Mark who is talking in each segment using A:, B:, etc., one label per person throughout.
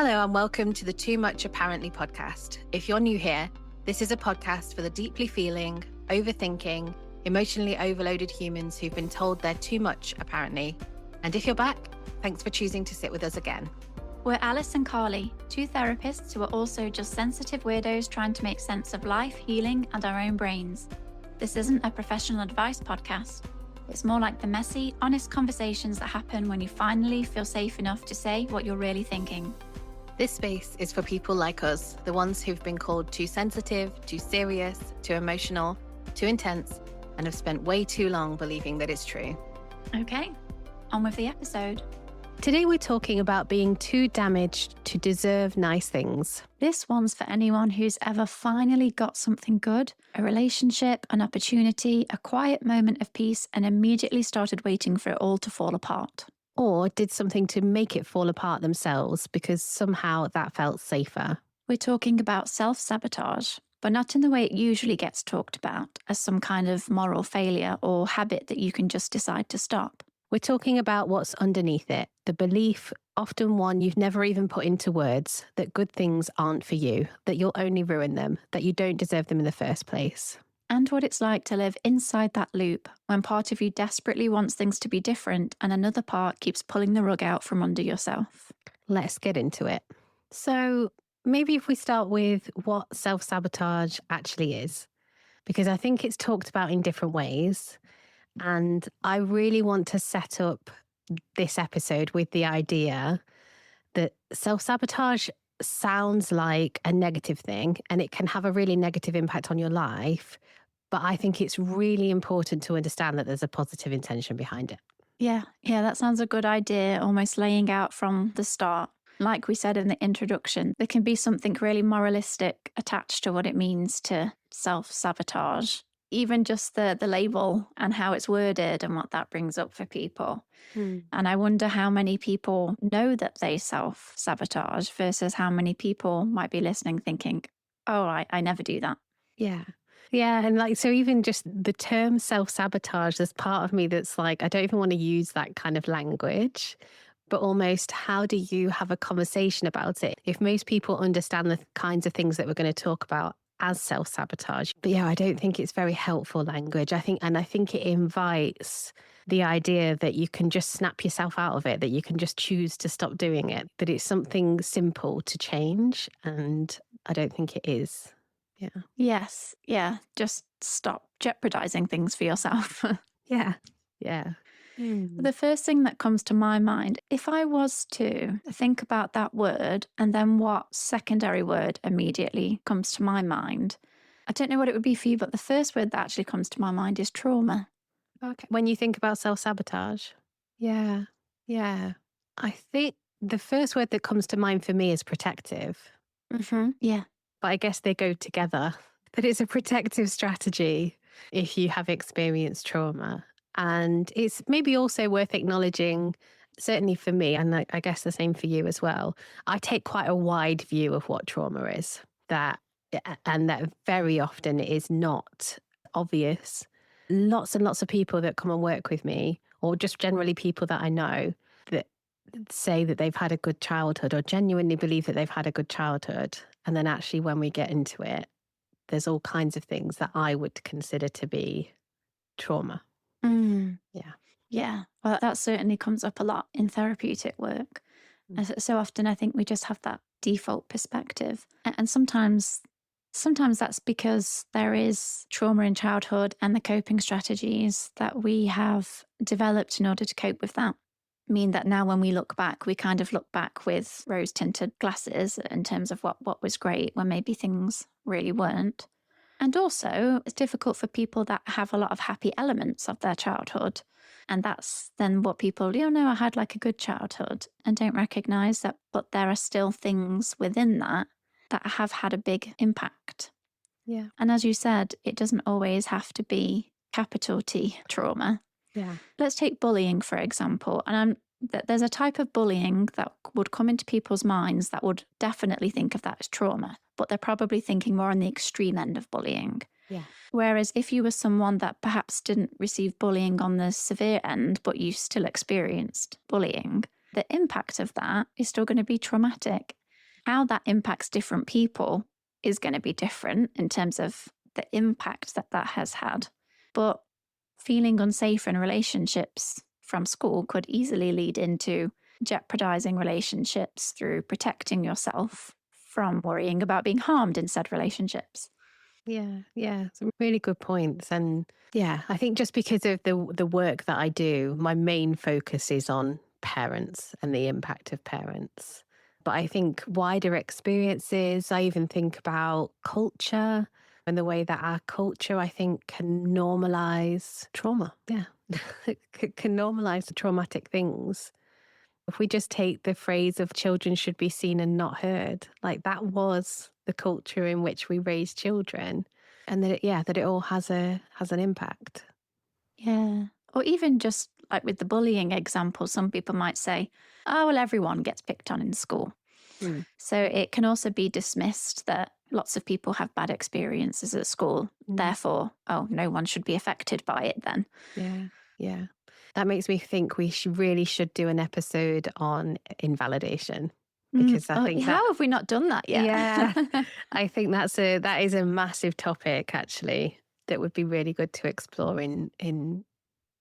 A: Hello and welcome to the Too Much Apparently podcast. If you're new here, this is a podcast for the deeply feeling, overthinking, emotionally overloaded humans who've been told they're too much apparently. And if you're back, thanks for choosing to sit with us again.
B: We're Alice and Carly, two therapists who are also just sensitive weirdos trying to make sense of life, healing, and our own brains. This isn't a professional advice podcast. It's more like the messy, honest conversations that happen when you finally feel safe enough to say what you're really thinking.
A: This space is for people like us, the ones who've been called too sensitive, too serious, too emotional, too intense, and have spent way too long believing that it's true.
B: Okay, on with the episode.
A: Today we're talking about being too damaged to deserve nice things.
B: This one's for anyone who's ever finally got something good, a relationship, an opportunity, a quiet moment of peace, and immediately started waiting for it all to fall apart.
A: Or did something to make it fall apart themselves because somehow that felt safer.
B: We're talking about self-sabotage, but not in the way it usually gets talked about, as some kind of moral failure or habit that you can just decide to stop.
A: We're talking about what's underneath it, the belief, often one you've never even put into words, that good things aren't for you, that you'll only ruin them, that you don't deserve them in the first place.
B: And what it's like to live inside that loop when part of you desperately wants things to be different and another part keeps pulling the rug out from under yourself.
A: Let's get into it. So maybe if we start with what self-sabotage actually is, because I think it's talked about in different ways. And I really want to set up this episode with the idea that self-sabotage sounds like a negative thing and it can have a really negative impact on your life. But I think it's really important to understand that there's a positive intention behind it.
B: Yeah, that sounds a good idea, almost laying out from the start. Like we said in the introduction, there can be something really moralistic attached to what it means to self-sabotage. Even just the label and how it's worded and what that brings up for people. And I wonder how many people know that they self-sabotage versus how many people might be listening thinking, oh, I never do that.
A: Yeah. And so even just the term self-sabotage, there's part of me that's like, I don't even want to use that kind of language, but almost how do you have a conversation about it? If most people understand the kinds of things that we're going to talk about as self-sabotage. But yeah, I don't think it's very helpful language. I think it invites the idea that you can just snap yourself out of it, that you can just choose to stop doing it, that it's something simple to change. And I don't think it is. Yeah.
B: Yes. Yeah. Just stop jeopardizing things for yourself.
A: Yeah.
B: The first thing that comes to my mind, if I was to think about that word and then what secondary word immediately comes to my mind, I don't know what it would be for you, but the first word that actually comes to my mind is trauma.
A: Okay. When you think about self-sabotage. Yeah. I think the first word that comes to mind for me is protective.
B: Yeah.
A: But I guess they go together. That it's a protective strategy if you have experienced trauma. And it's maybe also worth acknowledging, certainly for me, and I guess the same for you as well, I take quite a wide view of what trauma is, and that very often it is not obvious. Lots and lots of people that come and work with me, or just generally people that I know, that say that they've had a good childhood or genuinely believe that they've had a good childhood. And then actually when we get into it, there's all kinds of things that I would consider to be trauma.
B: Yeah. Well, that certainly comes up a lot in therapeutic work. So often I think we just have that default perspective. And sometimes that's because there is trauma in childhood and the coping strategies that we have developed in order to cope with that mean that now when we look back, we kind of look back with rose-tinted glasses in terms of what was great when maybe things really weren't. And also, it's difficult for people that have a lot of happy elements of their childhood. And that's then what people, I had like a good childhood, and don't recognize that, but there are still things within that have had a big impact.
A: Yeah.
B: And as you said, it doesn't always have to be capital T trauma.
A: Yeah.
B: Let's take bullying, for example. And there's a type of bullying that would come into people's minds that would definitely think of that as trauma, but they're probably thinking more on the extreme end of bullying.
A: Yeah.
B: Whereas if you were someone that perhaps didn't receive bullying on the severe end, but you still experienced bullying, the impact of that is still going to be traumatic. How that impacts different people is going to be different in terms of the impact that that has had. But feeling unsafe in relationships from school could easily lead into jeopardizing relationships through protecting yourself from worrying about being harmed in said relationships.
A: Yeah, some really good points. And yeah, I think just because of the work that I do, my main focus is on parents and the impact of parents. But I think wider experiences, I even think about culture and the way that our culture, I think, can normalize trauma. Yeah, can normalize traumatic things. If we just take the phrase of children should be seen and not heard, like that was the culture in which we raise children. And that that it all has an impact.
B: Yeah. Or even just like with the bullying example, some people might say, oh, well, everyone gets picked on in school.
A: Mm.
B: So it can also be dismissed that lots of people have bad experiences at school.
A: Mm.
B: Therefore, oh, no one should be affected by it then.
A: Yeah, yeah. That makes me think we really should do an episode on invalidation, because I
B: Oh,
A: think that,
B: how have we not done that yet?
A: yeah, I think that is a massive topic actually that would be really good to explore in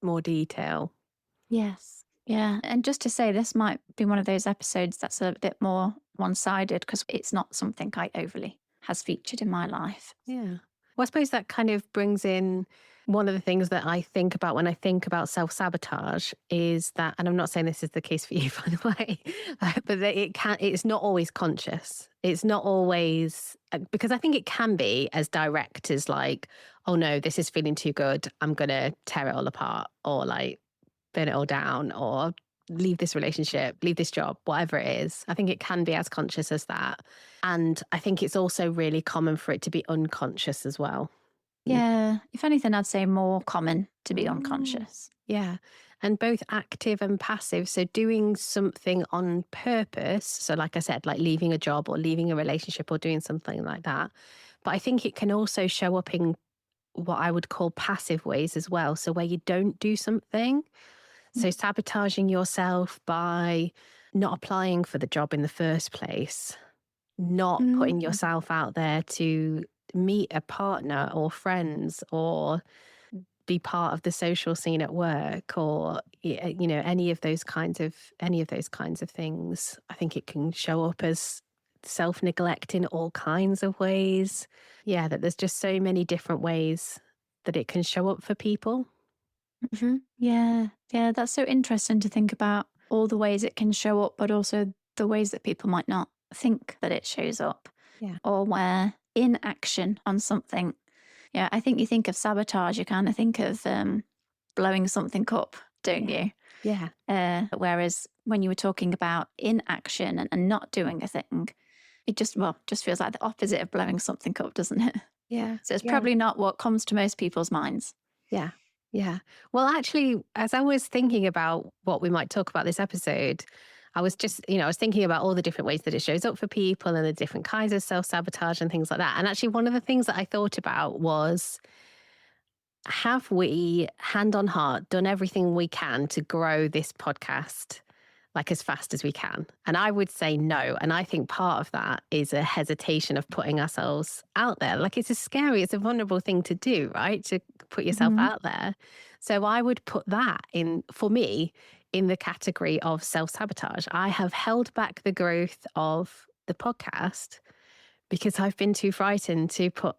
A: more detail.
B: Yes. Yeah. And just to say, this might be one of those episodes that's a bit more one sided because it's not something I overly has featured in my life.
A: Yeah. Well, I suppose that kind of brings in one of the things that I think about when I think about self sabotage is that, and I'm not saying this is the case for you, by the way, but that it's not always conscious. It's not always, because I think it can be as direct as like, oh no, this is feeling too good. I'm going to tear it all apart, or like burn it all down, or leave this relationship, leave this job, whatever it is. I think it can be as conscious as that. And I think it's also really common for it to be unconscious as well.
B: Yeah. If anything, I'd say more common to be
A: Mm.
B: unconscious.
A: Yeah. And both active and passive. So doing something on purpose. So, like I said, like leaving a job or leaving a relationship or doing something like that. But I think it can also show up in what I would call passive ways as well. So, where you don't do something. So, sabotaging yourself by not applying for the job in the first place, not putting
B: Mm-hmm.
A: yourself out there to meet a partner or friends or be part of the social scene at work, or any of those kinds of things. I think it can show up as self-neglect in all kinds of ways. Yeah, that there's just so many different ways that it can show up for people.
B: Yeah. Yeah. That's so interesting to think about all the ways it can show up, but also the ways that people might not think that it shows up
A: Yeah.
B: or where inaction on something. Yeah. I think you think of sabotage, you kind of think of blowing something up, don't
A: Yeah.
B: you?
A: Yeah.
B: Whereas when you were talking about inaction and not doing a thing, it just feels like the opposite of blowing something up, doesn't it?
A: Yeah.
B: So it's
A: Yeah.
B: probably not what comes to most people's minds.
A: Yeah. Yeah. Well, actually, as I was thinking about what we might talk about this episode, I was just, I was thinking about all the different ways that it shows up for people and the different kinds of self sabotage and things like that. And actually, one of the things that I thought about was, have we, hand on heart, done everything we can to grow this podcast like as fast as we can? And I would say no. And I think part of that is a hesitation of putting ourselves out there. Like it's it's a vulnerable thing to do, right? To put yourself
B: Hmm.
A: out there. So I would put that in, for me, in the category of self sabotage. I have held back the growth of the podcast because I've been too frightened to put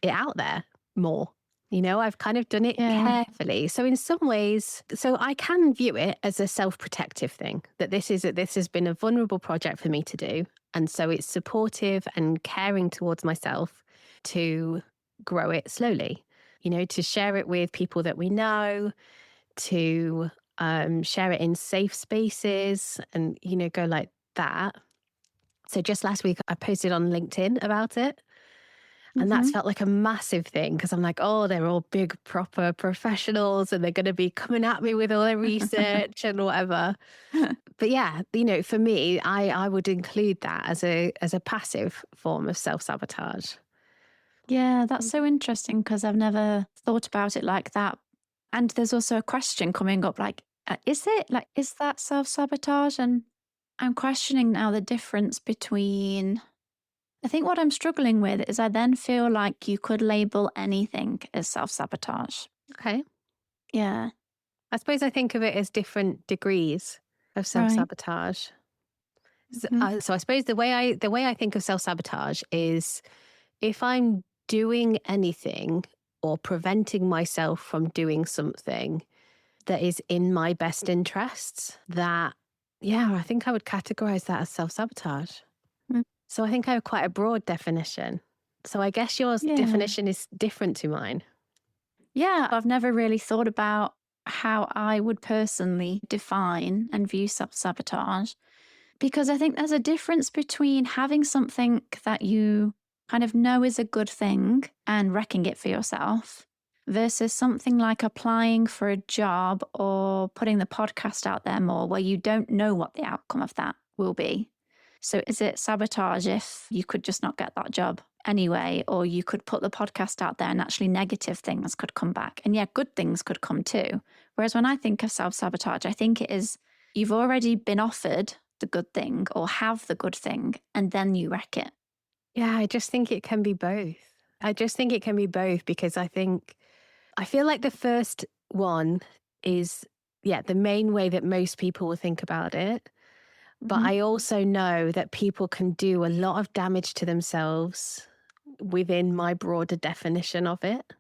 A: it out there more. I've kind of done it
B: Yeah.
A: carefully. So in some ways, so I can view it as a self-protective thing, that this has been a vulnerable project for me to do. And so it's supportive and caring towards myself to grow it slowly, to share it with people that we know, to share it in safe spaces and, go like that. So just last week, I posted on LinkedIn about it. And that's
B: Hmm.
A: felt like a massive thing because I'm like, oh, they're all big, proper professionals and they're going to be coming at me with all their research and whatever. But yeah, for me, I would include that as a passive form of self sabotage.
B: Yeah, that's so interesting because I've never thought about it like that. And there's also a question coming up like, is it like, is that self sabotage? And I'm questioning now the difference between. I think what I'm struggling with is I then feel like you could label anything as self sabotage.
A: Okay.
B: Yeah.
A: I suppose I think of it as different degrees of
B: Right.
A: self-sabotage. So,
B: Hmm.
A: so I suppose the way I think of self-sabotage is if I'm doing anything or preventing myself from doing something that is in my best interests, that, yeah, I think I would categorize that as self-sabotage. So I think I have quite a broad definition. So I guess your
B: Yeah.
A: definition is different to mine.
B: Yeah. I've never really thought about how I would personally define and view self sabotage. Because I think there's a difference between having something that you kind of know is a good thing and wrecking it for yourself versus something like applying for a job or putting the podcast out there more where you don't know what the outcome of that will be. So is it sabotage if you could just not get that job anyway, or you could put the podcast out there and actually negative things could come back? And yeah, good things could come too. Whereas when I think of self sabotage, I think it is you've already been offered the good thing or have the good thing and then you wreck it.
A: Yeah, I just think it can be both. I just think it can be both because I feel like the first one is, yeah, the main way that most people will think about it. But
B: Hmm.
A: I also know that people can do a lot of damage to themselves within my broader definition of it.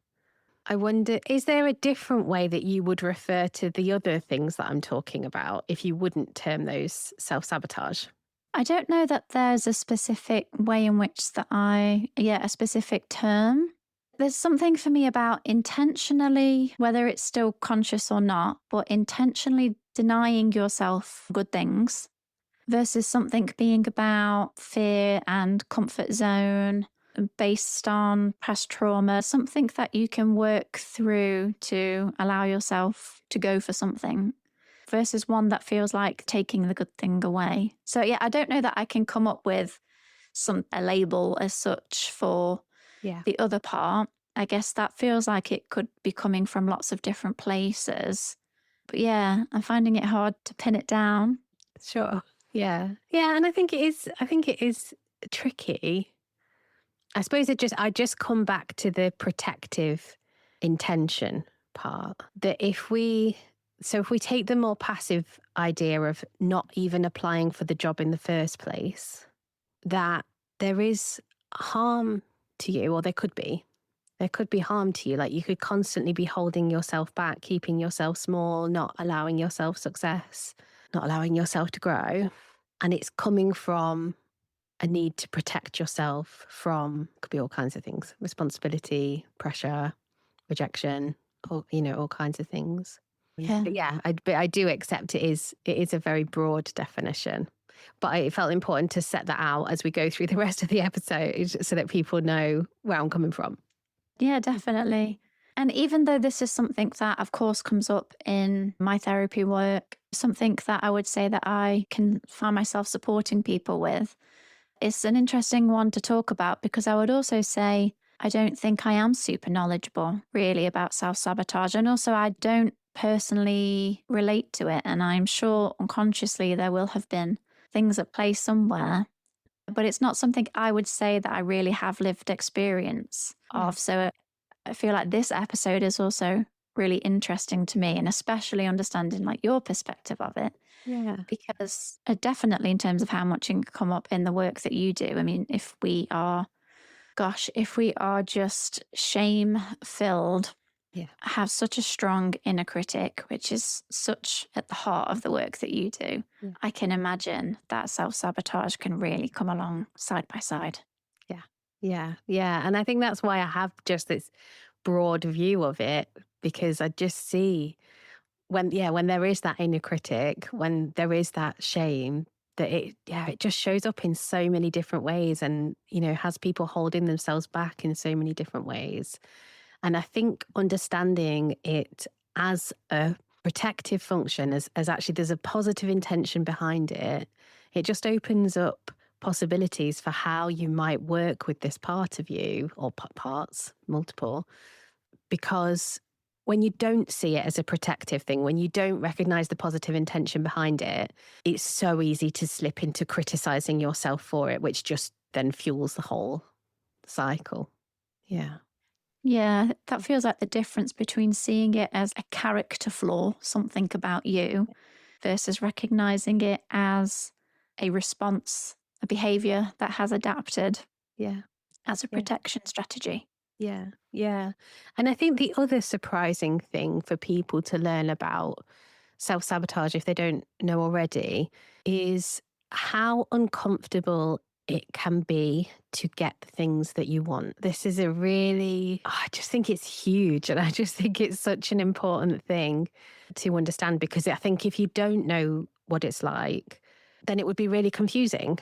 A: I wonder, is there a different way that you would refer to the other things that I'm talking about if you wouldn't term those self sabotage?
B: I don't know that there's a specific way in which a specific term. There's something for me about intentionally, whether it's still conscious or not, but intentionally denying yourself good things versus something being about fear and comfort zone based on past trauma, something that you can work through to allow yourself to go for something versus one that feels like taking the good thing away. So yeah, I don't know that I can come up with a label as such for
A: Yeah,
B: the other part. I guess that feels like it could be coming from lots of different places. But yeah, I'm finding it hard to pin it down.
A: sure. Yeah. Yeah. And I think it is tricky. I suppose I just come back to the protective intention part that if we take the more passive idea of not even applying for the job in the first place, that there is harm to you, or there could be harm to you. Like you could constantly be holding yourself back, keeping yourself small, not allowing yourself success, not allowing yourself to grow. And it's coming from a need to protect yourself from, could be all kinds of things, responsibility, pressure, rejection, or, all kinds of things.
B: Yeah.
A: But yeah, I do accept it is a very broad definition. But it felt important to set that out as we go through the rest of the episode so that people know where I'm coming from.
B: Yeah, definitely. And even though this is something that, of course, comes up in my therapy work, something that I would say that I can find myself supporting people with, it's an interesting one to talk about because I would also say I don't think I am super knowledgeable really about self sabotage. And also, I don't personally relate to it. And I'm sure unconsciously there will have been things at play somewhere, but it's not something I would say that I really have lived experience
A: Yeah.
B: of. So I feel like this episode is also really interesting to me, and especially understanding like your perspective of it,
A: Yeah.
B: because definitely in terms of how much it can come up in the work that you do. I mean, if we are just shame filled,
A: Yeah.
B: have such a strong inner critic, which is such at the heart of the work that you do,
A: Yeah.
B: I can imagine that self sabotage can really come along side by side.
A: Yeah. Yeah. Yeah. And I think that's why I have just this broad view of it because I just see when there is that inner critic, when there is that shame, that it just shows up in so many different ways and, has people holding themselves back in so many different ways. And I think understanding it as a protective function, as actually there's a positive intention behind it, it just opens up possibilities for how you might work with this part of you or parts, multiple, because when you don't see it as a protective thing, when you don't recognize the positive intention behind it, it's so easy to slip into criticizing yourself for it, which just then fuels the whole cycle. Yeah.
B: Yeah, that feels like the difference between seeing it as a character flaw, something about you, versus recognizing it as a response, a behavior that has adapted
A: Yeah.
B: as a
A: Yeah.
B: protection strategy.
A: Yeah. Yeah. And I think the other surprising thing for people to learn about self sabotage, if they don't know already, is how uncomfortable it can be to get the things that you want. This is a really, I just think it's huge. And I just think it's such an important thing to understand, because I think if you don't know what it's like, then it would be really confusing,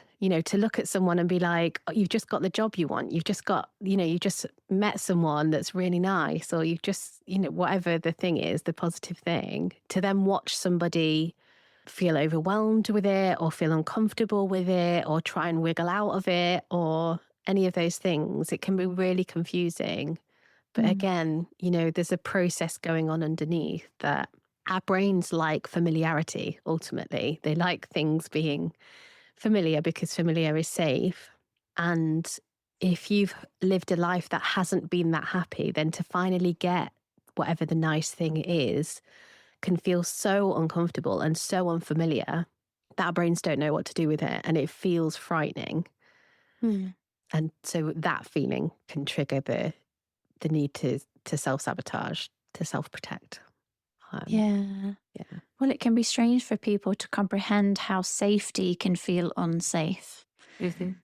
A: to look at someone and be like, oh, you've just got the job you want. You've just got, you just met someone that's really nice, or you've just, whatever the thing is, the positive thing, to then watch somebody feel overwhelmed with it or feel uncomfortable with it or try and wiggle out of it or any of those things. It can be really confusing. But
B: Mm.
A: again, there's a process going on underneath that our brains like familiarity, ultimately. They like things being familiar because familiar is safe. And if you've lived a life that hasn't been that happy, then to finally get whatever the nice thing is can feel so uncomfortable and so unfamiliar that our brains don't know what to do with it. And it feels frightening.
B: Mm.
A: And so that feeling can trigger the need to self-sabotage, to self-protect. Um,
B: Yeah.
A: yeah.
B: Well, it can be strange for people to comprehend how safety can feel unsafe,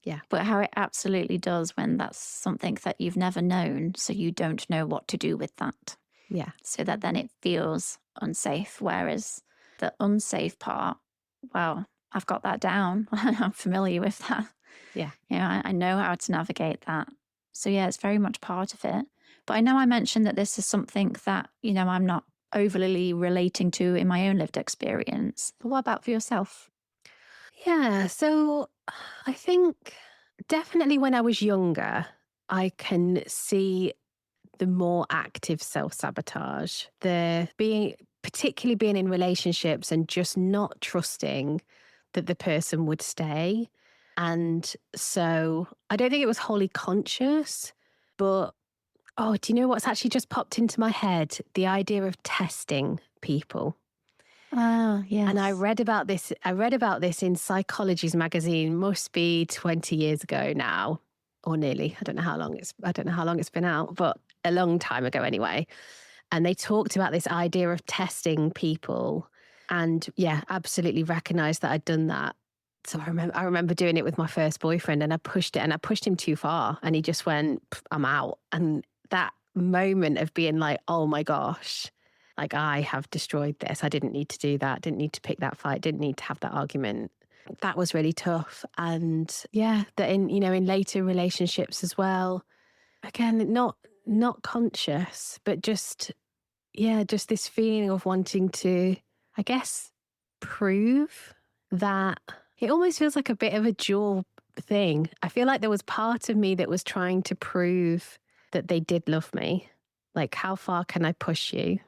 A: Yeah.
B: but how it absolutely does when that's something that you've never known. So you don't know what to do with that.
A: Yeah.
B: So that then it feels unsafe. Whereas the unsafe part, well, I've got that down. I'm familiar with that.
A: Yeah.
B: I know how to navigate that. So yeah, it's very much part of it. But I know I mentioned that this is something that, I'm not overly relating to in my own lived experience. But what about for yourself?
A: Yeah. So I think definitely when I was younger, I can see the more active self sabotage, particularly being in relationships and just not trusting that the person would stay. And so I don't think it was wholly conscious, but oh, do you know what's actually just popped into my head? The idea of testing people.
B: Ah,
A: And I
B: yes.
A: read about this. I read about this in Psychology's magazine. Must be 20 years ago now, or nearly. I don't know how long it's. I don't know how long it's been out, but a long time ago anyway. And they talked about this idea of testing people, and yeah, absolutely recognised that I'd done that. So I remember doing it with my first boyfriend, and I pushed it, and I pushed him too far, and he just went, "I'm out." And that moment of being like, "Oh my gosh." Like, I have destroyed this. I didn't need to do that. Didn't need to pick that fight. Didn't need to have that argument. That was really tough. And yeah, that in later relationships as well. Again, not conscious, but just, yeah, just this feeling of wanting to, I guess, prove that it almost feels like a bit of a dual thing. I feel like there was part of me that was trying to prove that they did love me. Like, how far can I push you?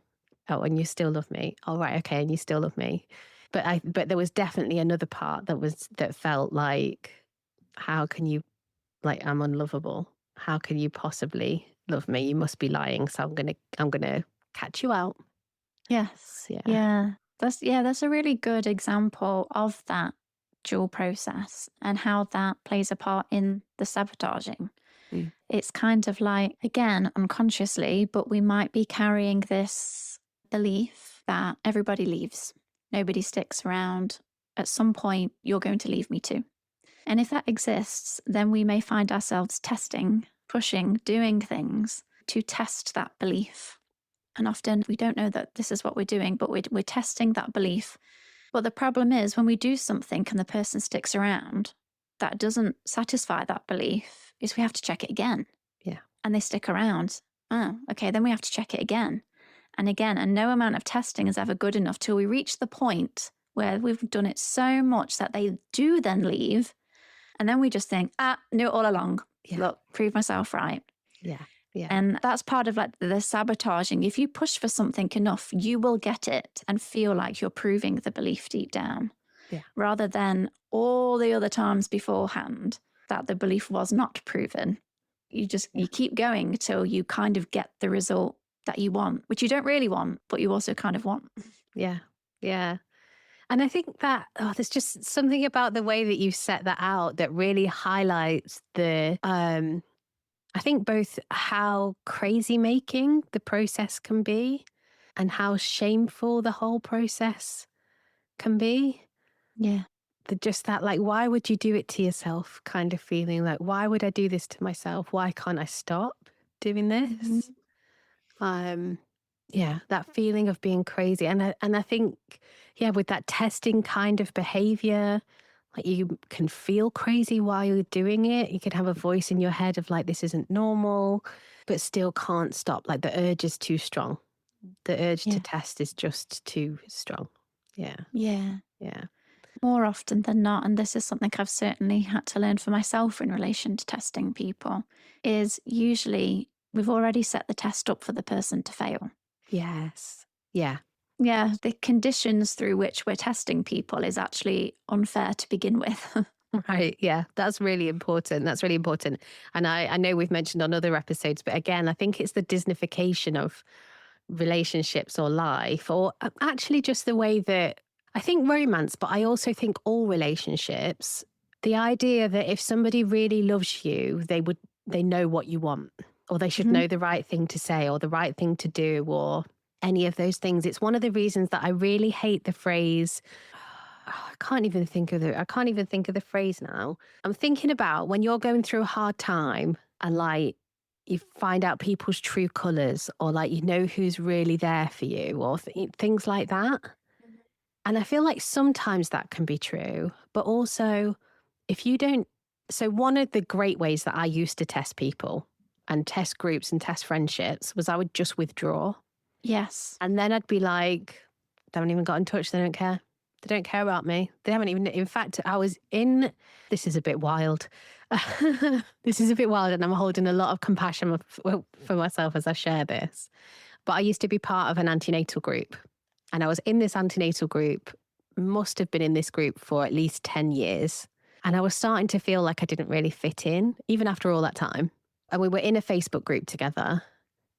A: Oh, and you still love me. All right, okay, and you still love me. But there was definitely another part that felt like, how can you, like, I'm unlovable. How can you possibly love me? You must be lying. So I'm gonna catch you out.
B: Yes.
A: Yeah.
B: Yeah. That's a really good example of that dual process and how that plays a part in the sabotaging.
A: Mm.
B: It's kind of like, again, unconsciously, but we might be carrying this belief that everybody leaves, nobody sticks around. At some point, you're going to leave me too. And if that exists, then we may find ourselves testing, pushing, doing things to test that belief. And often we don't know that this is what we're doing, but we're testing that belief. But the problem is when we do something and the person sticks around, that doesn't satisfy that belief, is we have to check it again.
A: Yeah.
B: And they stick around. Oh, okay, then we have to check it again and again. And no amount of testing is ever good enough till we reach the point where we've done it so much that they do then leave. And then we just think, knew it all along.
A: Yeah.
B: Look, prove myself right.
A: Yeah. Yeah.
B: And that's part of like the sabotaging. If you push for something enough, you will get it and feel like you're proving the belief deep down,
A: Yeah.
B: rather than all the other times beforehand that the belief was not proven.
A: Yeah.
B: You keep going till you kind of get the result that you want, which you don't really want, but you also kind of want.
A: Yeah. Yeah. And I think that there's just something about the way that you set that out that really highlights I think both how crazy making the process can be and how shameful the whole process can be.
B: Yeah.
A: Just that, like, why would you do it to yourself kind of feeling like, why would I do this to myself? Why can't I stop doing this?
B: Mhm.
A: Um, yeah, that feeling of being crazy. And I think, yeah, with that testing kind of behavior, like you can feel crazy while you're doing it. You could have a voice in your head of like, this isn't normal, but still can't stop. Like the urge is too strong. The urge to
B: Yeah.
A: test is just too strong. Yeah.
B: Yeah.
A: Yeah.
B: More often than not, and this is something I've certainly had to learn for myself in relation to testing people, is usually we've already set the test up for the person to fail.
A: Yes. Yeah.
B: Yeah, the conditions through which we're testing people is actually unfair to begin with.
A: Right. Yeah. That's really important. That's really important. And I know we've mentioned on other episodes, but again, I think it's the Disneyfication of relationships or life, or actually just the way that I think romance, but I also think all relationships, the idea that if somebody really loves you, they know what you want, or they should
B: Mhm.
A: know the right thing to say, or the right thing to do, or any of those things. It's one of the reasons that I really hate the phrase. I can't even think of the phrase now. I'm thinking about when you're going through a hard time and like you find out people's true colors, or like you know who's really there for you, or things like that. And I feel like sometimes that can be true, but also if you don't. So, one of the great ways that I used to test people and test groups and test friendships was I would just withdraw.
B: Yes.
A: And then I'd be like, they haven't even got in touch. They don't care. They don't care about me. They haven't even, in fact, I was in, this is a bit wild. This is a bit wild, and I'm holding a lot of compassion for myself as I share this. But I used to be part of an antenatal group, and I was in this antenatal group, must have been in this group for at least 10 years. And I was starting to feel like I didn't really fit in, even after all that time. And we were in a Facebook group together.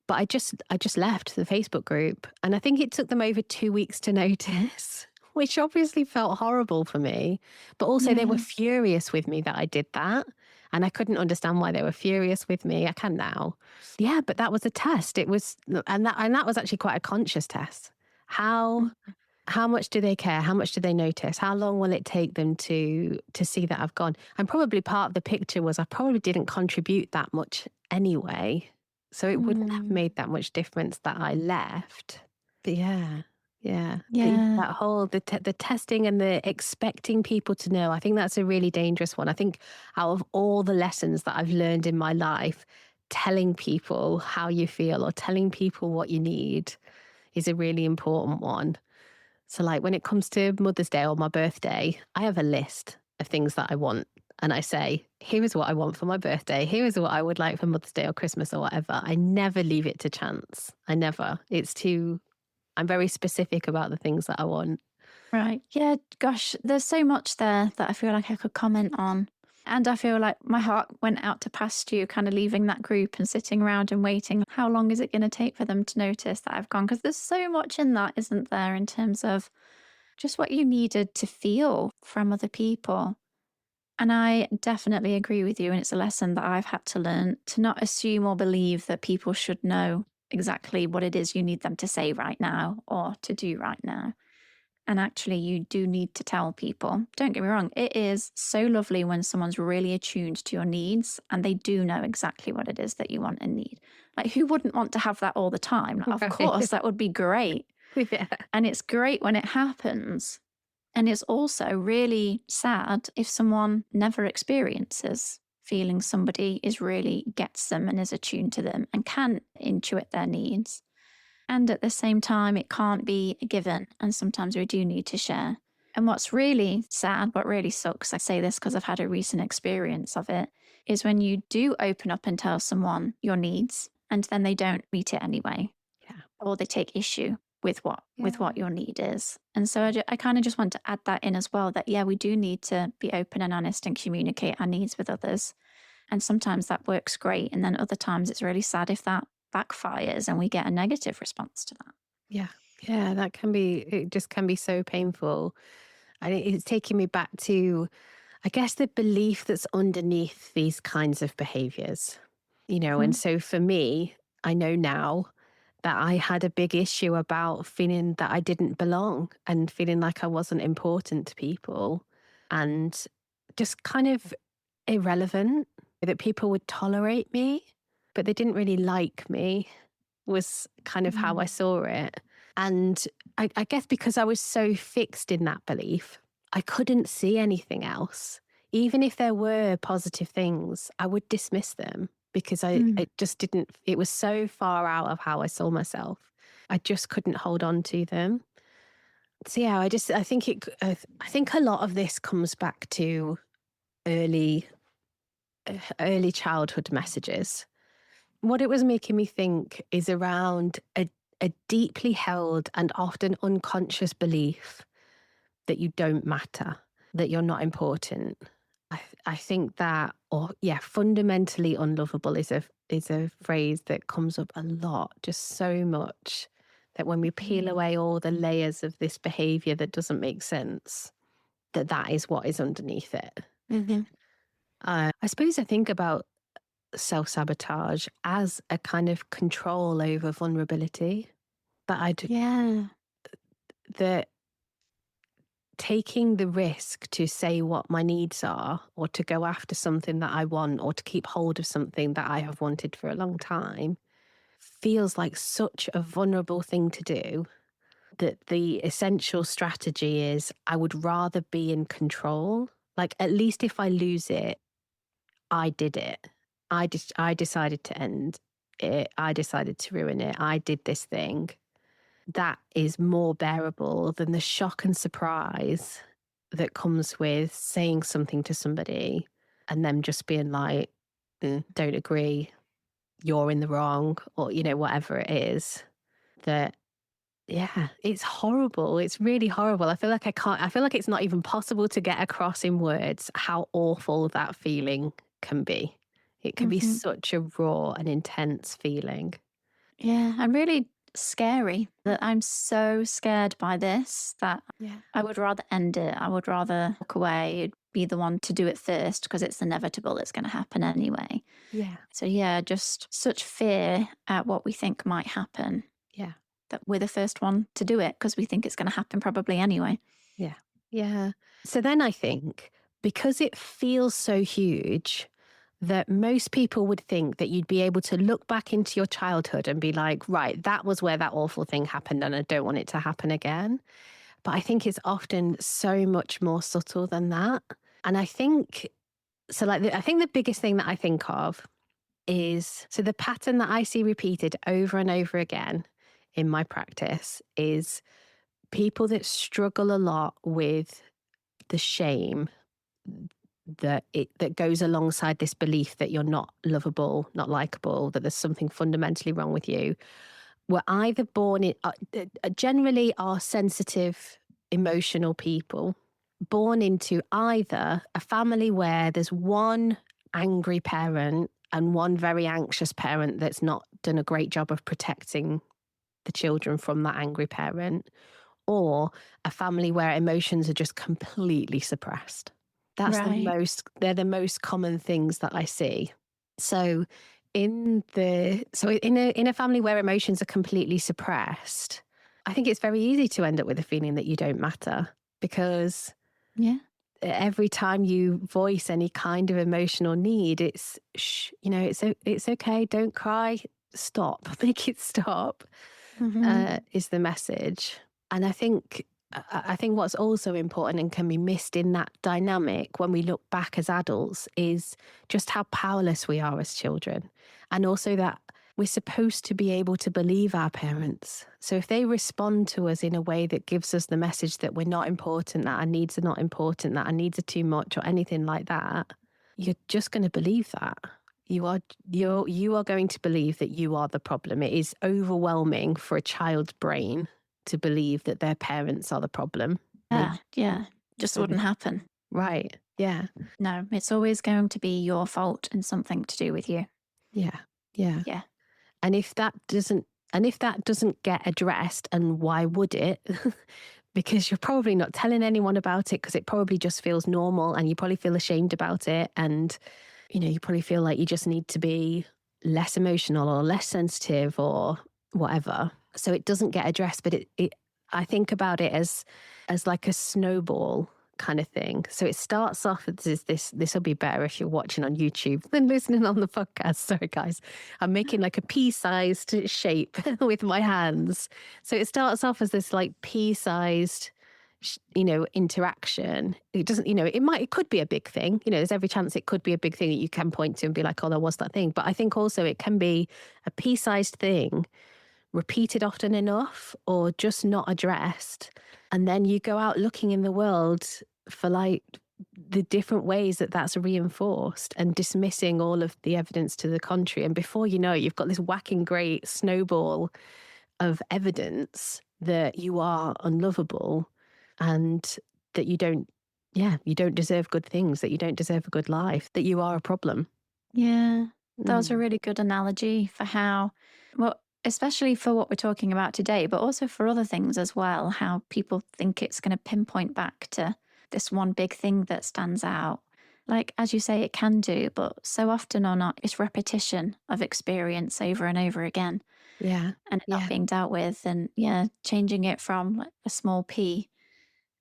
A: But I just left the Facebook group, and I think it took them over 2 weeks to notice, which obviously felt horrible for me, but also they were
B: Yeah.
A: furious with me that I did that, and I couldn't understand why they were furious with me. I can now. Yeah, but that was a test. It was and that was actually quite a conscious test. How
B: Mhm.
A: how much do they care? How much do they notice? How long will it take them to see that I've gone? And probably part of the picture was I probably didn't contribute that much anyway. So it wouldn't have
B: Mm.
A: made that much difference that I left. But yeah, yeah.
B: Yeah.
A: That whole the testing and the expecting people to know, I think that's a really dangerous one. I think out of all the lessons that I've learned in my life, telling people how you feel or telling people what you need is a really important one. So, like, when it comes to Mother's Day or my birthday, I have a list of things that I want. And I say, here is what I want for my birthday. Here is what I would like for Mother's Day or Christmas or whatever. I never leave it to chance. I never. I'm very specific about the things that I want.
B: Right. Yeah. Gosh, there's so much there that I feel like I could comment on. And I feel like my heart went out to past you, kind of leaving that group and sitting around and waiting. How long is it going to take for them to notice that I've gone? Because there's so much in that, isn't there, in terms of just what you needed to feel from other people. And I definitely agree with you. And it's a lesson that I've had to learn to not assume or believe that people should know exactly what it is you need them to say right now or to do right now. And actually, you do need to tell people. Don't get me wrong, it is so lovely when someone's really attuned to your needs and they do know exactly what it is that you want and need. Like, who wouldn't want to have that all the time? Like, of
A: Right.
B: course, that would be great.
A: Yeah.
B: And it's great when it happens. And it's also really sad if someone never experiences feeling somebody is really gets them and is attuned to them and can intuit their needs. And at the same time, it can't be a given. And sometimes we do need to share. And what's really sad, what really sucks, I say this because I've had a recent experience of it, is when you do open up and tell someone your needs and then they don't meet it anyway,
A: Yeah.
B: or they take issue with
A: Yeah.
B: what your need is. And so I kind of just want to add that in as well, that yeah, we do need to be open and honest and communicate our needs with others. And sometimes that works great, and then other times it's really sad if that backfires and we get a negative response to that.
A: Yeah. Yeah. That can be, it just can be so painful. And it's taking me back to, I guess, the belief that's underneath these kinds of behaviors, and
B: Mhm.
A: so for me, I know now that I had a big issue about feeling that I didn't belong and feeling like I wasn't important to people and just kind of irrelevant, that people would tolerate me, but they didn't really like me, was kind of how I
B: Mm.
A: saw it. And I guess because I was so fixed in that belief, I couldn't see anything else. Even if there were positive things, I would dismiss them because
B: Mm.
A: it just didn't, it was so far out of how I saw myself. I just couldn't hold on to them. So yeah, I think I think a lot of this comes back to early, early childhood messages. What it was making me think is around a deeply held and often unconscious belief that you don't matter, that you're not important. I think that, or yeah, fundamentally unlovable is a phrase that comes up a lot, just so much that when we peel away all the layers of this behavior that doesn't make sense, that is what is underneath it.
B: Mhm.
A: I suppose I think about self sabotage as a kind of control over vulnerability. That
B: Yeah.
A: that taking the risk to say what my needs are, or to go after something that I want, or to keep hold of something that I have wanted for a long time, feels like such a vulnerable thing to do. That the essential strategy is I would rather be in control. Like, at least if I lose it, I did it. I decided to end it. I decided to ruin it. I did this thing. That is more bearable than the shock and surprise that comes with saying something to somebody and them just being like, don't agree, you're in the wrong, or, whatever it is. That, yeah, it's horrible. It's really horrible. I feel like it's not even possible to get across in words how awful that feeling can be. It can be
B: Mhm.
A: such a raw and intense feeling.
B: Yeah, and really scary that I'm so scared by this that
A: Yeah.
B: I would rather end it. I would rather walk away, be the one to do it first because it's inevitable. It's going to happen anyway.
A: Yeah.
B: So, yeah, just such fear at what we think might happen
A: Yeah.
B: that we're the first one to do it because we think it's going to happen probably anyway.
A: Yeah. Yeah. So then I think, because it feels so huge, that most people would think that you'd be able to look back into your childhood and be like, right, that was where that awful thing happened and I don't want it to happen again. But I think it's often so much more subtle than that. And I think, so like, I think the biggest thing that I think of is, so the pattern that I see repeated over and over again in my practice is people that struggle a lot with the shame that goes alongside this belief that you're not lovable, not likable, that there's something fundamentally wrong with you, were either born in, generally are sensitive, emotional people, born into either a family where there's one angry parent and one very anxious parent that's not done a great job of protecting the children from that angry parent, or a family where emotions are just completely suppressed.
B: Right.
A: They're the most common things that I see. So in a family where emotions are completely suppressed, I think it's very easy to end up with a feeling that you don't matter, because
B: Yeah.
A: every time you voice any kind of emotional need, it's it's okay, don't cry, stop, make it stop,
B: Hmm.
A: is the message. And I think what's also important and can be missed in that dynamic when we look back as adults is just how powerless we are as children. And also that we're supposed to be able to believe our parents. So if they respond to us in a way that gives us the message that we're not important, that our needs are not important, that our needs are too much, or anything like that, you're just going to believe that. You are going to believe that you are the problem. It is overwhelming for a child's brain to believe that their parents are the problem.
B: Yeah, yeah. Just
A: So
B: wouldn't happen.
A: right. Yeah.
B: No, it's always going to be your fault and something to do with you.
A: Yeah. Yeah.
B: Yeah.
A: And if that doesn't get addressed, and why would it? Because you're probably not telling anyone about it because it probably just feels normal and you probably feel ashamed about it. And, you probably feel like you just need to be less emotional or less sensitive or whatever. So it doesn't get addressed, but I think about it as like a snowball kind of thing. So it starts off as this will be better if you're watching on YouTube than listening on the podcast. Sorry guys. I'm making like a pea-sized shape with my hands. So it starts off as this like pea-sized interaction. It doesn't, it could be a big thing. There's every chance it could be a big thing that you can point to and be like, oh, there was that thing. But I think also it can be a pea-sized thing repeated often enough or just not addressed. And then you go out looking in the world for like the different ways that that's reinforced and dismissing all of the evidence to the contrary. And before you know it, you've got this whacking great snowball of evidence that you are unlovable and that you don't deserve good things, that you don't deserve a good life, that you are a problem.
B: Yeah. That was a
A: Mm.
B: really good analogy for how, well, especially for what we're talking about today, but also for other things as well, how people think it's going to pinpoint back to this one big thing that stands out. Like, as you say, it can do, but so often or not, it's repetition of experience over and over again
A: Yeah.
B: and it not
A: Yeah.
B: being dealt with. And yeah, changing it from like a small pea,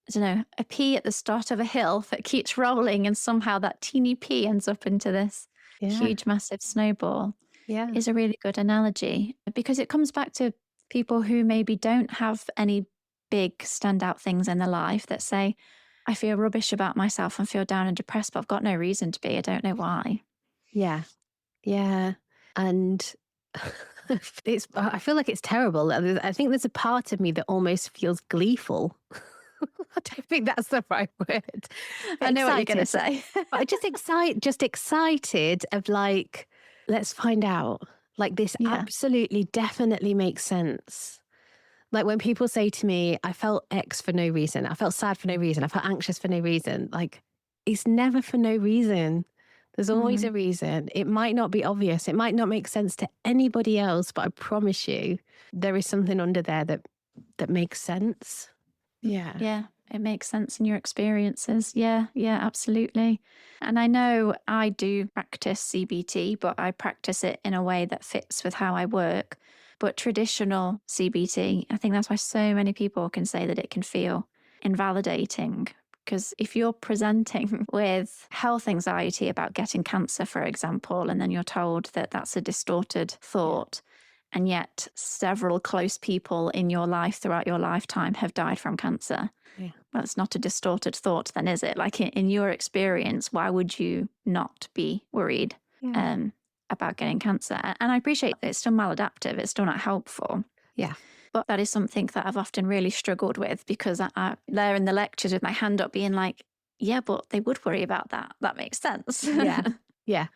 B: I don't know, a pea at the start of a hill that keeps rolling and somehow that teeny pea ends up into this
A: Yeah.
B: huge, massive snowball
A: Yeah.
B: is a really good analogy because it comes back to people who maybe don't have any big standout things in their life that say, I feel rubbish about myself and feel down and depressed, but I've got no reason to be. I don't know why.
A: Yeah. Yeah. And I feel like it's terrible. I think there's a part of me that almost feels gleeful. I don't think that's the right word.
B: I know what you're going to
A: Excited.
B: say.
A: But I just excited of like, let's find out. Like this
B: Yeah.
A: absolutely definitely makes sense. Like when people say to me, I felt X for no reason, I felt sad for no reason, I felt anxious for no reason, like it's never for no reason. There's always
B: Mm,
A: a reason. It might not be obvious, it might not make sense to anybody else, but I promise you, there is something under there that makes sense. Yeah.
B: yeah. It makes sense in your experiences. Yeah. Yeah. Absolutely. And I know I do practice CBT, but I practice it in a way that fits with how I work. But traditional CBT, I think that's why so many people can say that it can feel invalidating. Because if you're presenting with health anxiety about getting cancer, for example, and then you're told that that's a distorted
A: Yeah.
B: thought, and yet several close people in your life throughout your lifetime have died from cancer,
A: Yeah.
B: well, it's not a distorted thought, then, is it? Like in your experience, why would you not be worried
A: Yeah.
B: um, about getting cancer? And I appreciate that it's still maladaptive, it's still not helpful.
A: Yeah.
B: But that is something that I've often really struggled with because I there in the lectures with my hand up, being like, yeah, but they would worry about that. That makes sense.
A: Yeah. Yeah.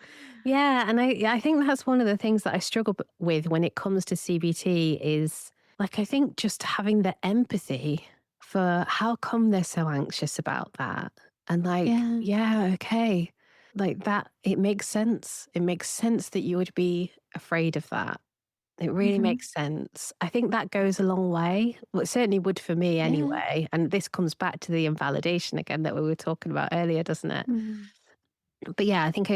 A: Yeah. And I think that's one of the things that I struggle with when it comes to CBT is like, I think just having the empathy for how come they're so anxious about that. And like,
B: Yeah.
A: yeah, okay. Like that, it makes sense. It makes sense that you would be afraid of that. It really
B: Hmm.
A: makes sense. I think that goes a long way. Well, it certainly would for me
B: Yeah.
A: anyway. And this comes back to the invalidation again that we were talking about earlier, doesn't it?
B: Mm.
A: But yeah, I think,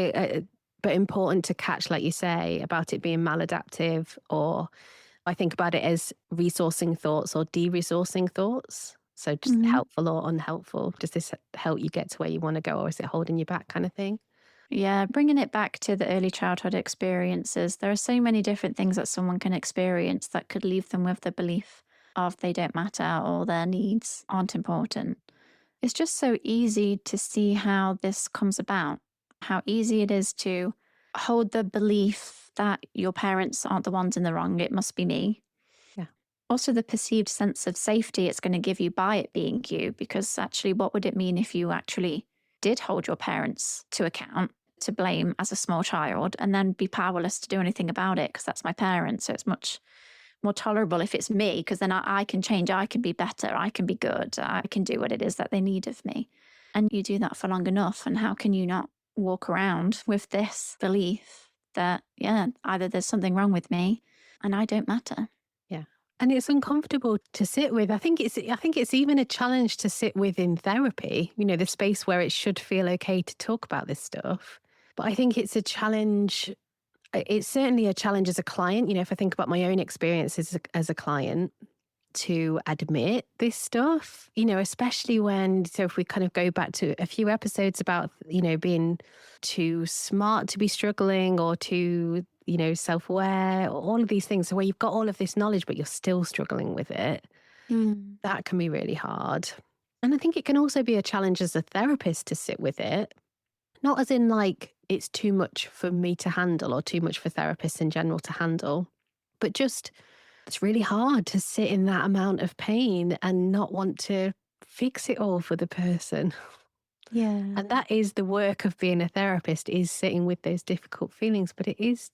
A: but important to catch, like you say, about it being maladaptive, or I think about it as resourcing thoughts or de-resourcing thoughts. So just
B: Hmm.
A: helpful or unhelpful. Does this help you get to where you want to go, or is it holding you back, kind of thing?
B: Yeah, bringing it back to the early childhood experiences, there are so many different things that someone can experience that could leave them with the belief of they don't matter or their needs aren't important. It's just so easy to see how this comes about, how easy it is to hold the belief that your parents aren't the ones in the wrong, it must be me.
A: Yeah.
B: Also, the perceived sense of safety it's going to give you by it being you, because actually, what would it mean if you actually did hold your parents to account? to blame as a small child and then be powerless to do anything about it because that's my parent. So it's much more tolerable if it's me, because then I can change, I can be better, I can be good, I can do what it is that they need of me. And you do that for long enough. And how can you not walk around with this belief that, yeah, either there's something wrong with me and I don't matter?
A: Yeah. And it's uncomfortable to sit with. I think it's even a challenge to sit with in therapy, the space where it should feel okay to talk about this stuff. But I think it's a challenge. It's certainly a challenge as a client, if I think about my own experiences as a client, to admit this stuff, especially so if we kind of go back to a few episodes about, being too smart to be struggling or too, self-aware, all of these things. So where you've got all of this knowledge, but you're still struggling with it,
B: Mm.
A: that can be really hard. And I think it can also be a challenge as a therapist to sit with it, not as in like it's too much for me to handle or too much for therapists in general to handle, but just it's really hard to sit in that amount of pain and not want to fix it all for the person.
B: Yeah.
A: And that is the work of being a therapist, is sitting with those difficult feelings. But it is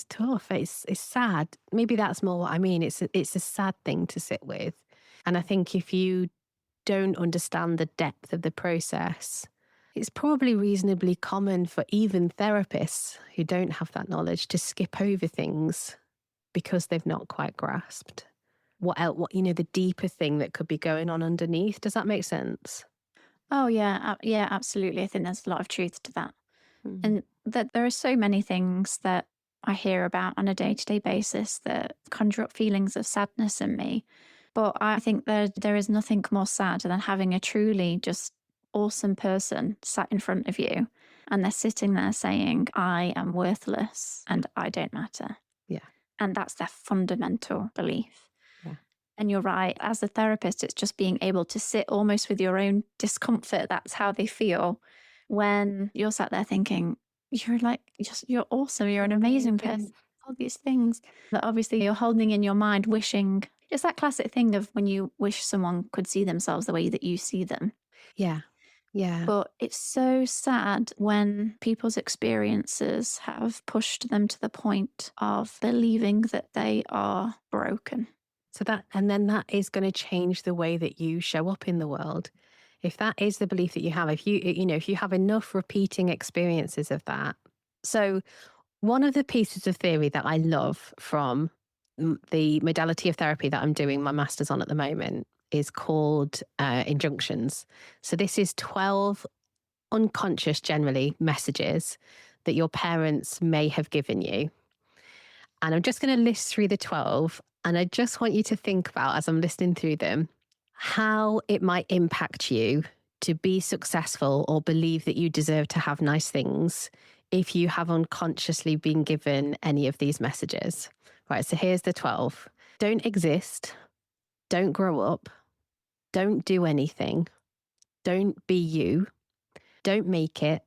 A: tough. It's sad. Maybe that's more what I mean. It's a sad thing to sit with. And I think if you don't understand the depth of the process, it's probably reasonably common for even therapists who don't have that knowledge to skip over things because they've not quite grasped what else, the deeper thing that could be going on underneath. Does that make sense?
B: Oh, yeah. Yeah, absolutely. I think there's a lot of truth to that.
A: Mm.
B: And that there are so many things that I hear about on a day to day basis that conjure up feelings of sadness in me. But I think there is nothing more sad than having a truly just awesome person sat in front of you and they're sitting there saying, I am worthless and I don't matter.
A: Yeah,
B: And that's their fundamental belief.
A: yeah,
B: And you're right. As a therapist, it's just being able to sit almost with your own discomfort. That's how they feel when you're sat there thinking, you're like, you're awesome. You're an amazing person.
A: amazing.
B: All these things that obviously you're holding in your mind, wishing. It's that classic thing of when you wish someone could see themselves the way that you see them.
A: Yeah, yeah.
B: But it's so sad when people's experiences have pushed them to the point of believing that they are broken.
A: And then that is going to change the way that you show up in the world. If that is the belief that you have, if you have enough repeating experiences of that. So one of the pieces of theory that I love from the modality of therapy that I'm doing my master's on at the moment is called injunctions. So this is 12 unconscious, generally, messages that your parents may have given you. And I'm just going to list through the 12. And I just want you to think about, as I'm listening through them, how it might impact you to be successful or believe that you deserve to have nice things if you have unconsciously been given any of these messages. Right, so here's the 12. Don't exist. Don't grow up. Don't do anything. Don't be you. Don't make it.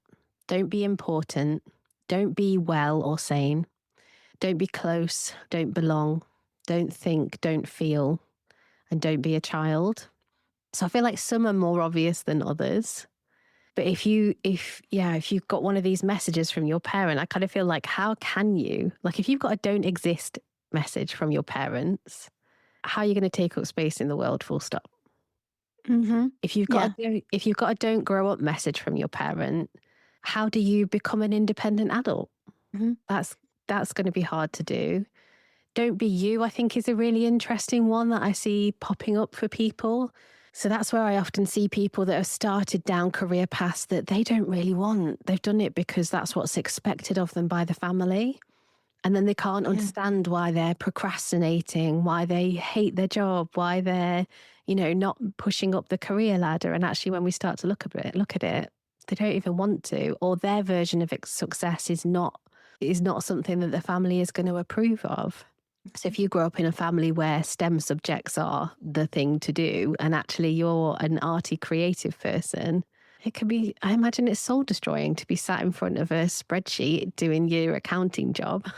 A: Don't be important. Don't be well or sane. Don't be close. Don't belong. Don't think. Don't feel. And don't be a child. So I feel like some are more obvious than others. But if you've got one of these messages from your parent, I kind of feel like, how can you, like, if you've got a don't exist message from your parents, how are you going to take up space in the world, full stop?
B: Mm-hmm. Yeah.
A: If you've got a don't grow up message from your parent, how do you become an independent adult?
B: Mm-hmm.
A: That's going to be hard to do. Don't be you, I think, is a really interesting one that I see popping up for people. So that's where I often see people that have started down career paths that they don't really want. They've done it because that's what's expected of them by the family. And then they can't
B: Yeah.
A: understand why they're procrastinating, why they hate their job, why they're, not pushing up the career ladder. And actually, when we start to look at it, they don't even want to, or their version of success is not something that the family is going to approve of. So if you grow up in a family where STEM subjects are the thing to do, and actually you're an arty, creative person, it can be, I imagine it's soul destroying to be sat in front of a spreadsheet doing your accounting job.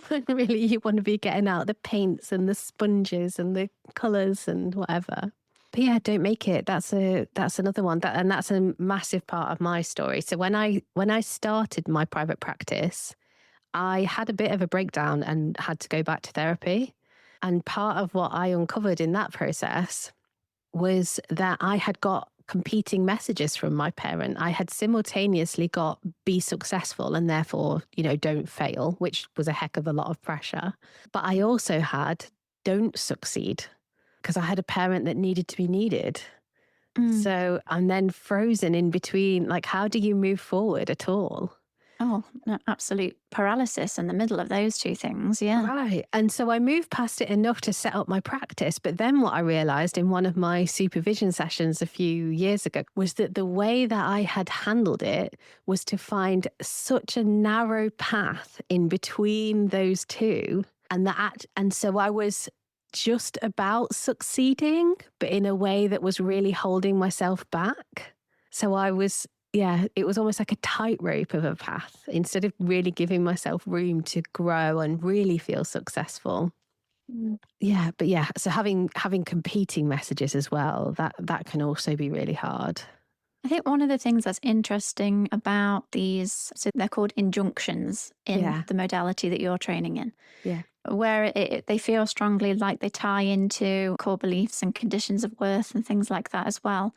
A: When really you want to be getting out the paints and the sponges and the colours and whatever. But yeah, don't make it. That's another one and that's a massive part of my story. So when I started my private practice, I had a bit of a breakdown and had to go back to therapy. And part of what I uncovered in that process was that I had got competing messages from my parent. I had simultaneously got be successful and therefore, don't fail, which was a heck of a lot of pressure. But I also had don't succeed because I had a parent that needed to be needed.
B: Mm.
A: So I'm then frozen in between. Like, how do you move forward at all?
B: Oh, no, absolute paralysis in the middle of those two things. Yeah.
A: Right. And so I moved past it enough to set up my practice. But then what I realized in one of my supervision sessions a few years ago was that the way that I had handled it was to find such a narrow path in between those two. And so I was just about succeeding, but in a way that was really holding myself back. So it was almost like a tightrope of a path instead of really giving myself room to grow and really feel successful.
B: Mm.
A: So having competing messages as well, that can also be really hard.
B: I think one of the things that's interesting about these, so they're called injunctions in
A: Yeah.
B: the modality that you're training in,
A: Yeah.
B: where they feel strongly like they tie into core beliefs and conditions of worth and things like that as well.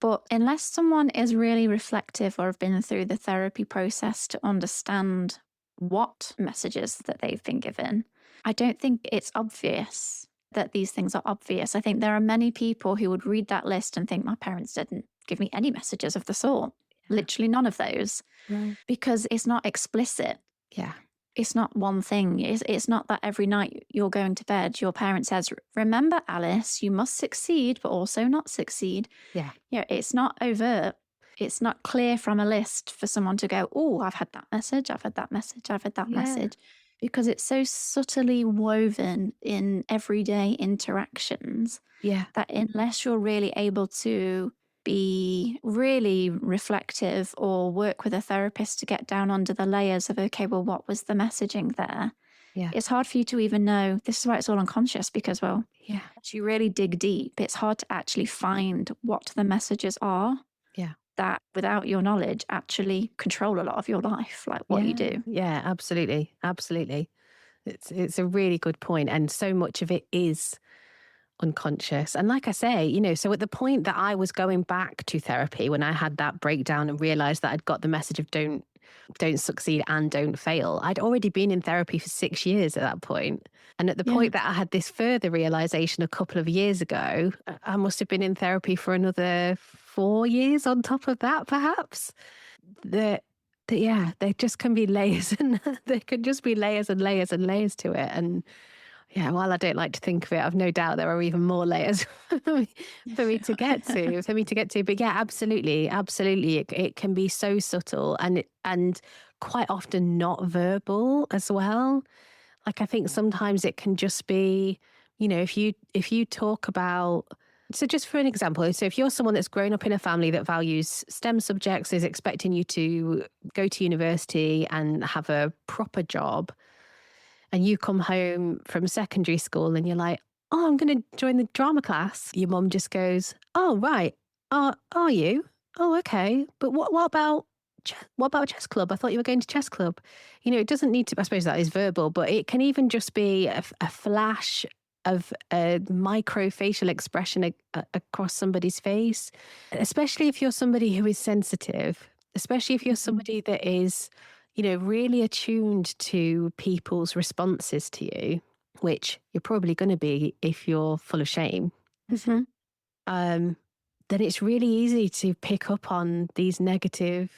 B: But unless someone is really reflective or have been through the therapy process to understand what messages that they've been given, I don't think it's obvious that these things are obvious. I think there are many people who would read that list and think my parents didn't give me any messages of the sort.
A: Yeah.
B: Literally none of those,
A: Right.
B: because it's not explicit.
A: Yeah.
B: It's not one thing. It's not that every night you're going to bed, your parent says, remember, Alice, you must succeed, but also not succeed.
A: Yeah.
B: Yeah, it's not overt. It's not clear from a list for someone to go, oh, I've had that message, I've had that message, I've had that
A: Yeah.
B: message, because it's so subtly woven in everyday interactions
A: Yeah.
B: that unless you're really able to be really reflective or work with a therapist to get down under the layers of, okay, well, what was the messaging there?
A: Yeah.
B: It's hard for you to even know. This is why it's all unconscious because, well,
A: Yeah.
B: as you really dig deep, it's hard to actually find what the messages are
A: Yeah.
B: that, without your knowledge, actually control a lot of your life, like what you
A: Yeah.
B: do.
A: Yeah. Absolutely. Absolutely. It's a really good point, and so much of it is unconscious. And like I say, so at the point that I was going back to therapy, when I had that breakdown and realized that I'd got the message of don't succeed and don't fail, I'd already been in therapy for 6 years at that point. And at the
B: Yeah.
A: point that I had this further realization a couple of years ago, I must have been in therapy for another 4 years on top of that, perhaps. That yeah, there just can be layers and there can just be layers and layers and layers to it. And yeah, while I don't like to think of it, I've no doubt there are even more layers for me to get to. But yeah, absolutely, absolutely, it can be so subtle and quite often not verbal as well. Like I think sometimes it can just be, if you talk about. So just for an example, so if you're someone that's grown up in a family that values STEM subjects, is expecting you to go to university and have a proper job, and you come home from secondary school and you're like, oh, I'm going to join the drama class. Your mum just goes, oh, right. Are you? Oh, okay. But what about chess club? I thought you were going to chess club. It doesn't need to, I suppose that is verbal, but it can even just be a flash of a micro facial expression across somebody's face, especially if you're somebody who is sensitive, especially if you're
B: Mhm.
A: somebody that is really attuned to people's responses to you, which you're probably going to be if you're full of shame,
B: Mhm.
A: um, then it's really easy to pick up on these negative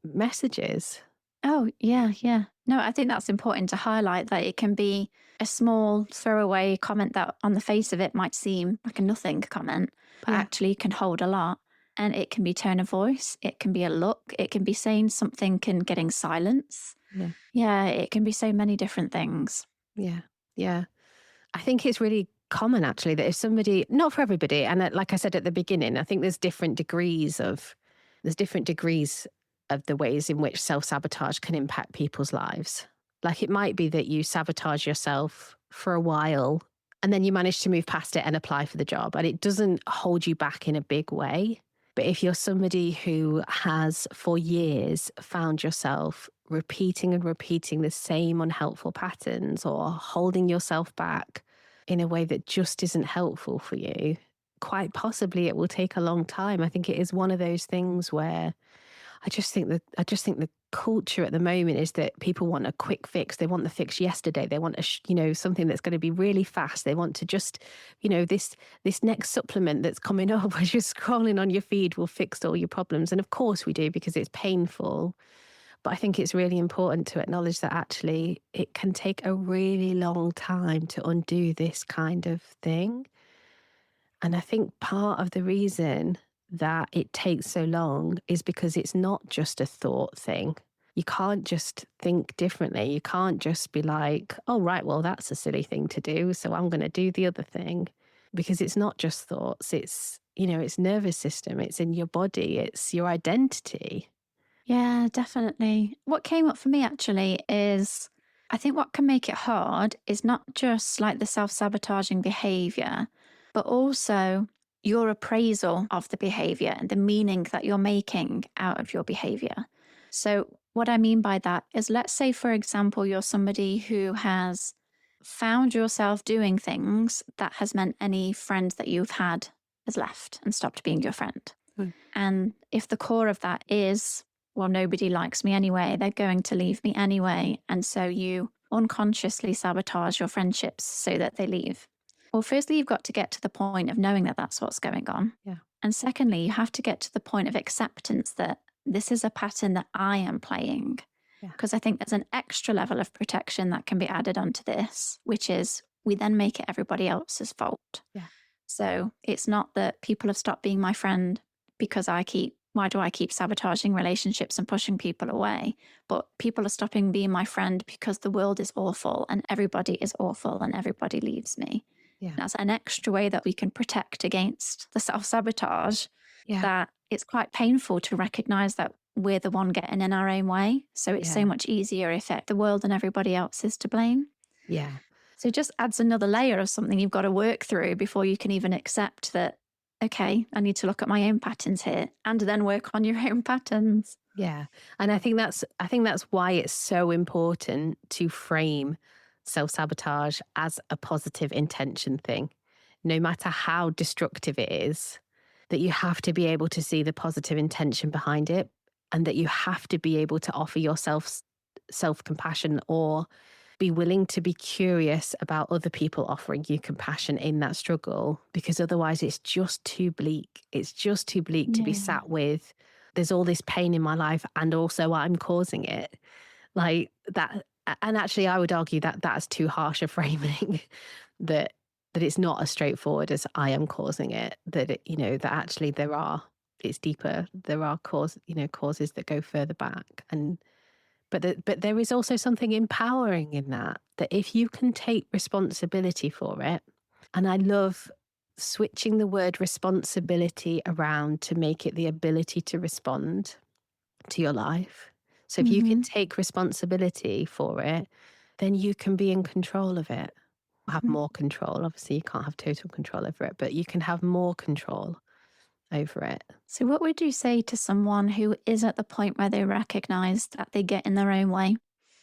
A: messages.
B: Oh, yeah, yeah. No, I think that's important to highlight that it can be a small throwaway comment that on the face of it might seem like a nothing comment, but
A: Yeah.
B: actually can hold a lot. And it can be tone of voice, it can be a look, it can be saying something and getting silence.
A: Yeah.
B: Yeah, it can be so many different things.
A: Yeah. Yeah. I think it's really common actually that if somebody, not for everybody, and like I said at the beginning, I think there's different degrees of the ways in which self-sabotage can impact people's lives. Like it might be that you sabotage yourself for a while and then you manage to move past it and apply for the job. And it doesn't hold you back in a big way. But if you're somebody who has for years found yourself repeating and repeating the same unhelpful patterns or holding yourself back in a way that just isn't helpful for you, quite possibly it will take a long time. I think it is one of those things where I just think the culture at the moment is that people want a quick fix. They want the fix yesterday. They want something that's going to be really fast. They want to just, this next supplement that's coming up as you're scrolling on your feed will fix all your problems. And of course we do, because it's painful. But I think it's really important to acknowledge that actually it can take a really long time to undo this kind of thing. And I think part of the reason that it takes so long is because it's not just a thought thing. You can't just think differently. You can't just be like, oh, right, well, that's a silly thing to do, so I'm going to do the other thing. Because it's not just thoughts, it's nervous system, it's in your body, it's your identity.
B: Yeah, definitely. What came up for me actually is I think what can make it hard is not just like the self sabotaging behavior, but also your appraisal of the behavior and the meaning that you're making out of your behavior. So, what I mean by that is, let's say, for example, you're somebody who has found yourself doing things that has meant any friend that you've had has left and stopped being your friend.
A: Mm.
B: And if the core of that is, well, nobody likes me anyway, they're going to leave me anyway. And so you unconsciously sabotage your friendships so that they leave. Well, firstly, you've got to get to the point of knowing that that's what's going on.
A: Yeah.
B: And secondly, you have to get to the point of acceptance that this is a pattern that I am playing.
A: Yeah.
B: Because I think there's an extra level of protection that can be added onto this, which is we then make it everybody else's fault.
A: Yeah.
B: So it's not that people have stopped being my friend because why do I keep sabotaging relationships and pushing people away? But people are stopping being my friend because the world is awful and everybody is awful and everybody leaves me.
A: Yeah.
B: That's an extra way that we can protect against the self sabotage,
A: Yeah.
B: that it's quite painful to recognize that we're the one getting in our own way. So it's so
A: Yeah.
B: much easier if the world and everybody else is to blame.
A: Yeah.
B: So it just adds another layer of something you've got to work through before you can even accept that, okay, I need to look at my own patterns here and then work on your own patterns.
A: Yeah. And I think that's why it's so important to frame self-sabotage as a positive intention thing. No matter how destructive it is, that you have to be able to see the positive intention behind it, and that you have to be able to offer yourself self-compassion, or be willing to be curious about other people offering you compassion in that struggle, because otherwise it's just too bleak. It's just too bleak to be
B: Yeah.
A: sat with. There's all this pain in my life and also I'm causing it. Like that. And actually, I would argue that that's too harsh a framing, that it's not as straightforward as I am causing it, that that actually it's deeper. There are causes that go further back. But there is also something empowering in that if you can take responsibility for it, and I love switching the word responsibility around to make it the ability to respond to your life. So if you can
B: Hmm.
A: take responsibility for it, then you can be in control of it. Have more control. Obviously, you can't have total control over it, but you can have more control over it.
B: So, what would you say to someone who is at the point where they recognize that they get in their own way?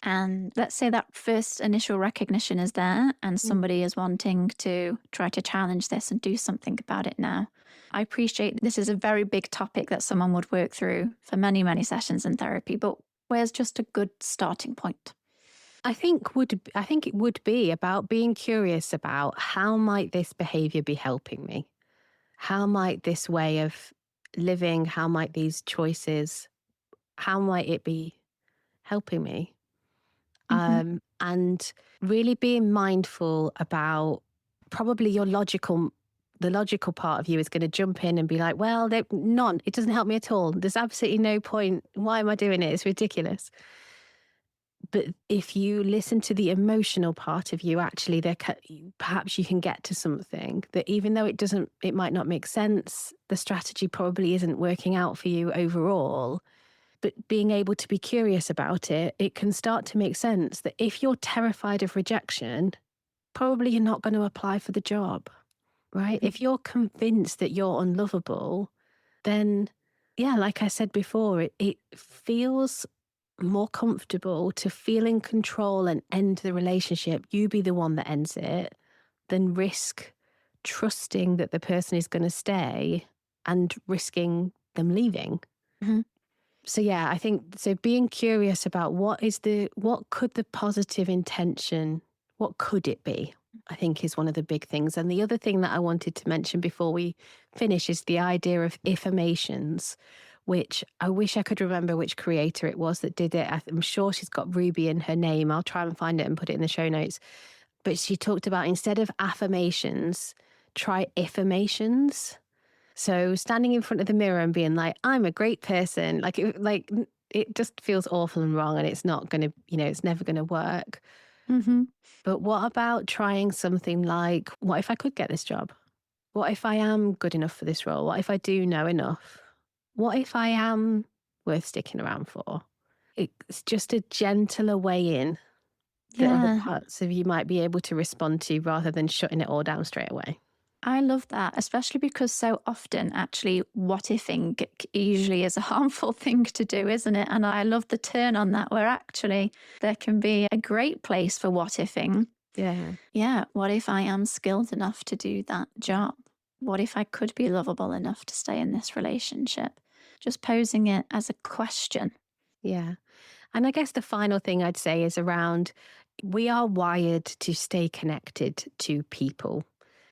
B: And let's say that first initial recognition is there, and
A: Mm.
B: somebody is wanting to try to challenge this and do something about it now. I appreciate this is a very big topic that someone would work through for many, many sessions in therapy, but where's just a good starting point?
A: I think it would be about being curious about how might this behavior be helping me? How might this way of living, how might these choices, how might it be helping me?
B: Hmm.
A: And really being mindful about probably the logical part of you is going to jump in and be like, well, none, it doesn't help me at all. There's absolutely no point. Why am I doing it? It's ridiculous. But if you listen to the emotional part of you, actually, perhaps you can get to something that, even though it might not make sense, the strategy probably isn't working out for you overall. But being able to be curious about it, it can start to make sense that if you're terrified of rejection, probably you're not going to apply for the job, right? If you're convinced that you're unlovable, then, yeah, like I said before, it feels more comfortable to feel in control and end the relationship. You be the one that ends it than risk trusting that the person is going to stay and risking them leaving.
B: Mhm.
A: So yeah, I think so being curious about what could the positive intention, what could it be? I think is one of the big things. And the other thing that I wanted to mention before we finish is the idea of affirmations, which I wish I could remember which creator it was that did it. I'm sure she's got Ruby in her name. I'll try and find it and put it in the show notes. But she talked about instead of affirmations, try affirmations. So standing in front of the mirror and being like, I'm a great person, it just feels awful and wrong, and it's not going to, it's never going to work.
B: Mm-hmm.
A: But what about trying something like, what if I could get this job? What if I am good enough for this role? What if I do know enough? What if I am worth sticking around for? It's just a gentler way in that other
B: Yeah.
A: parts of you might be able to respond to rather than shutting it all down straight away.
B: I love that, especially because so often, actually, what ifing usually is a harmful thing to do, isn't it? And I love the turn on that, where actually there can be a great place for what ifing.
A: Yeah.
B: Yeah, what if I am skilled enough to do that job? What if I could be lovable enough to stay in this relationship? Just posing it as a question.
A: Yeah. And I guess the final thing I'd say is around we are wired to stay connected to people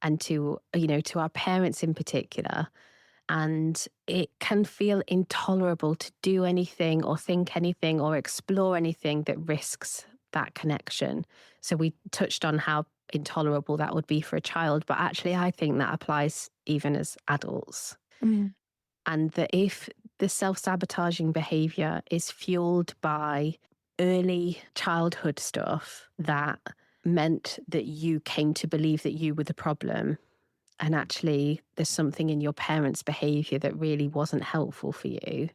A: and to, to our parents in particular. And it can feel intolerable to do anything or think anything or explore anything that risks that connection. So we touched on how intolerable that would be for a child, but actually, I think that applies even as adults.
B: Mm.
A: And that if the self-sabotaging behavior is fueled by early childhood stuff that meant that you came to believe that you were the problem, and actually there's something in your parents' behavior that really wasn't helpful for you,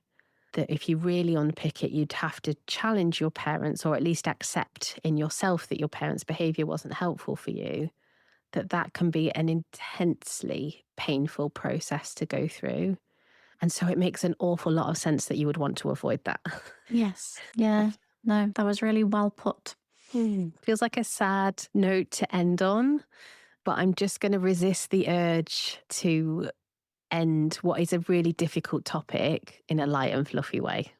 A: that if you really unpick it, you'd have to challenge your parents or at least accept in yourself that your parents' behavior wasn't helpful for you, that can be an intensely painful process to go through. And so it makes an awful lot of sense that you would want to avoid that.
B: Yes. Yeah. No, that was really well put.
A: Feels like a sad note to end on, but I'm just going to resist the urge to end what is a really difficult topic in a light and fluffy way.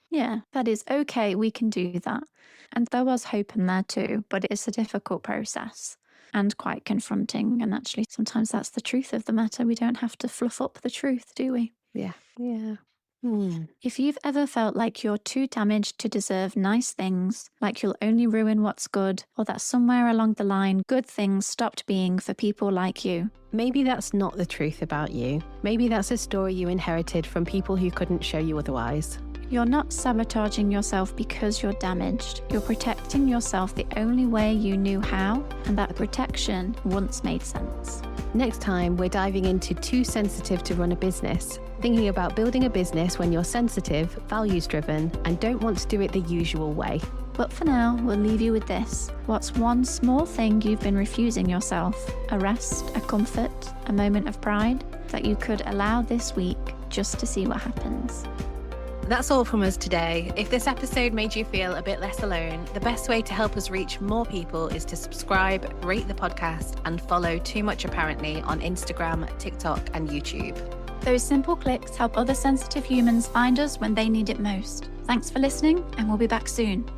B: Yeah, that is okay. We can do that. And there was hope in there too, but it's a difficult process and quite confronting. And actually, sometimes that's the truth of the matter. We don't have to fluff up the truth, do we?
A: Yeah. Yeah.
B: If you've ever felt like you're too damaged to deserve nice things, like you'll only ruin what's good, or that somewhere along the line, good things stopped being for people like you,
A: Maybe that's not the truth about you. Maybe that's a story you inherited from people who couldn't show you otherwise.
B: you're not sabotaging yourself because you're damaged. You're protecting yourself the only way you knew how, and that protection once made sense.
A: Next time, we're diving into Too Sensitive to Run a Business, thinking about building a business when you're sensitive, values-driven, and don't want to do it the usual way.
B: But for now, we'll leave you with this. What's one small thing you've been refusing yourself? A rest, a comfort, a moment of pride that you could allow this week just to see what happens.
A: That's all from us today. If this episode made you feel a bit less alone, the best way to help us reach more people is to subscribe, rate the podcast, and follow Too Much Apparently on Instagram, TikTok, and YouTube.
B: Those simple clicks help other sensitive humans find us when they need it most. Thanks for listening, and we'll be back soon.